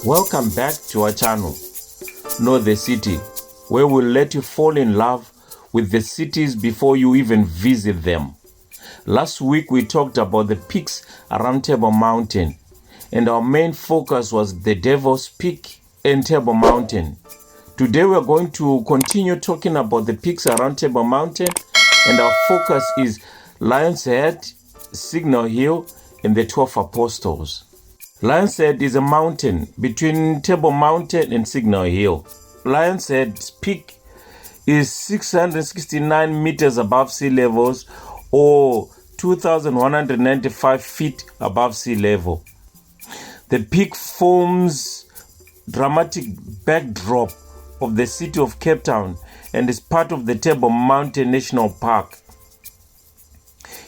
Welcome back to our channel, Know the City, where we'll let you fall in love with the cities before you even visit them. Last week we talked about the peaks around Table Mountain, and our main focus was the Devil's Peak and Table Mountain. Today we're going to continue talking about the peaks around Table Mountain, and our focus is Lion's Head, Signal Hill, and the 12 Apostles. Lion's Head is a mountain between Table Mountain and Signal Hill. Lion's Head's peak is 669 meters above sea levels, or 2,195 feet above sea level. The peak forms dramatic backdrop of the city of Cape Town and is part of the Table Mountain National Park.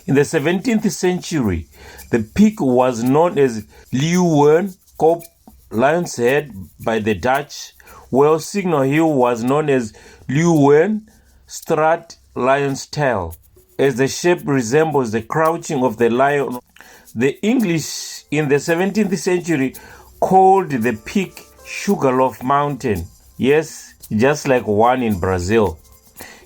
In the 17th century, the peak was known as Leeuwen Kop Lion's Head by the Dutch, while Signal Hill was known as Leeuwen Straat Lion's Tail, as the shape resembles the crouching of the lion. The English in the 17th century called the peak Sugarloaf Mountain, yes, just like one in Brazil.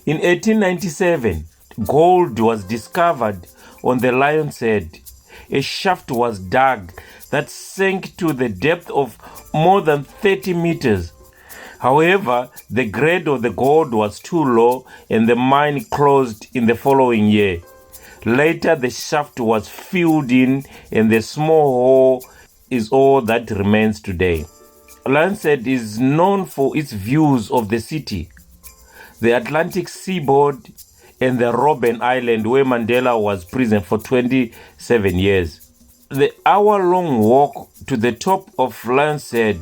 In 1897, gold was discovered on the Lion's Head. A shaft was dug that sank to the depth of more than 30 meters. However, the grade of the gold was too low and the mine closed in the following year. Later, the shaft was filled in and the small hole is all that remains today. Lion's Head is known for its views of the city, the Atlantic seaboard, and the Robben Island, where Mandela was prisoned for 27 years. The hour-long walk to the top of Lion's Head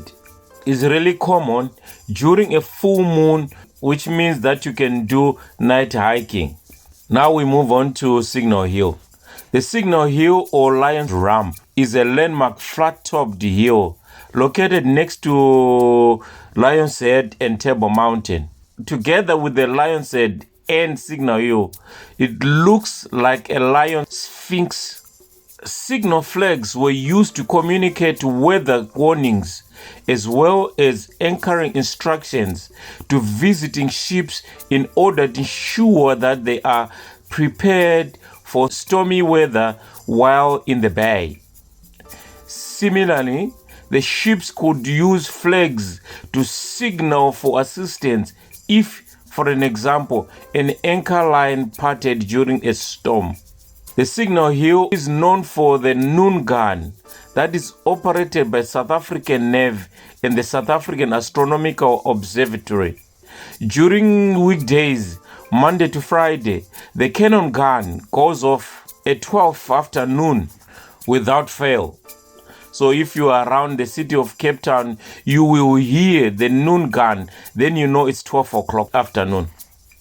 is really common during a full moon, which means that you can do night hiking. Now we move on to Signal Hill. The Signal Hill, or Lion's Ramp, is a landmark flat-topped hill located next to Lion's Head and Table Mountain. Together with the Lion's Head and Signal Hill, it looks like a lion sphinx. Signal flags were used to communicate weather warnings as well as anchoring instructions to visiting ships in order to ensure that they are prepared for stormy weather while in the bay. Similarly, the ships could use flags to signal for assistance if, for an example, an anchor line parted during a storm. The Signal Hill is known for the noon gun that is operated by South African Navy and the South African Astronomical Observatory. During weekdays, Monday to Friday, the cannon gun goes off at 12 afternoon without fail. So if you are around the city of Cape Town, you will hear the noon gun, then you know it's 12 o'clock afternoon.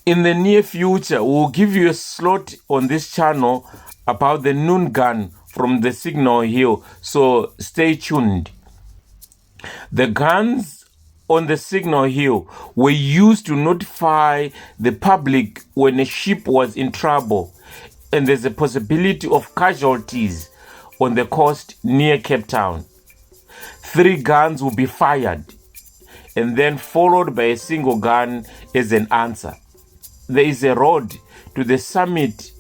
In the near future, we'll give you a slot on this channel about the noon gun from the Signal Hill, so stay tuned. The guns on the Signal Hill were used to notify the public when a ship was in trouble and there's a possibility of casualties on the coast near Cape Town. 3 guns will be fired and then followed by a single gun as an answer. There is a road to the summit,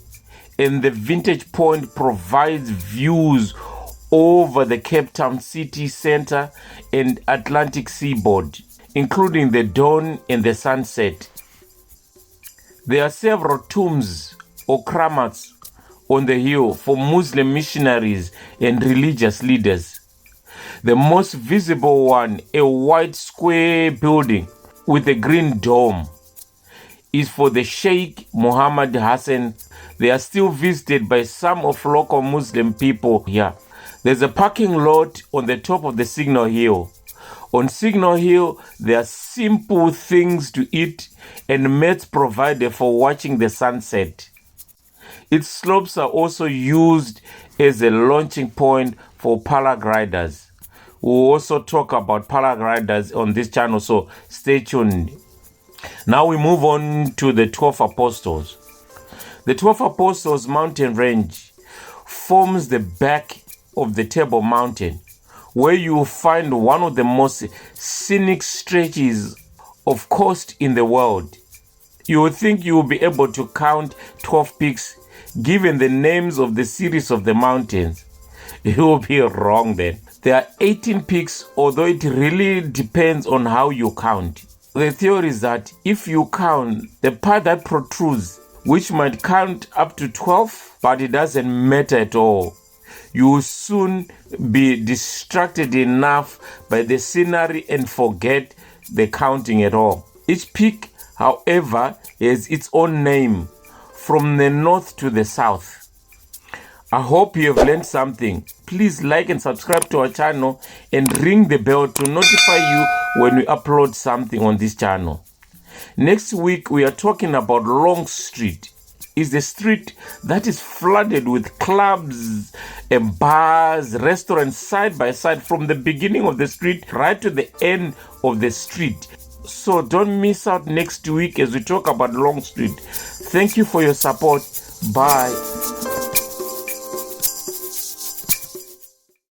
and the vantage point provides views over the Cape Town city center and Atlantic seaboard, including the dawn and the sunset. There are several tombs or kramats on the hill for Muslim missionaries and religious leaders. The most visible one, a white square building with a green dome, is for the Sheikh Mohammed Hassan. They are still visited by some of local Muslim people here. There's a parking lot on the top of the Signal Hill. On Signal Hill, there are simple things to eat and mats provided for watching the sunset. Its slopes are also used as a launching point for paragliders. We'll also talk about paragliders on this channel, so stay tuned. Now we move on to the 12 Apostles. The 12 Apostles mountain range forms the back of the Table Mountain, where you will find one of the most scenic stretches of coast in the world. You will think you will be able to count 12 peaks given the names of the series of the mountains. You will be wrong then. There are 18 peaks, although it really depends on how you count. The theory is that if you count the part that protrudes, which might count up to 12, but it doesn't matter at all, you will soon be distracted enough by the scenery and forget the counting at all. Each peak, however, has its own name from the north to the south. I hope you have learned something. Please like and subscribe to our channel and ring the bell to notify you when we upload something on this channel. Next week, we are talking about Long Street. It's the street that is flooded with clubs and bars, restaurants side by side from the beginning of the street right to the end of the street. So don't miss out next week as we talk about Long Street. Thank you for your support. Bye.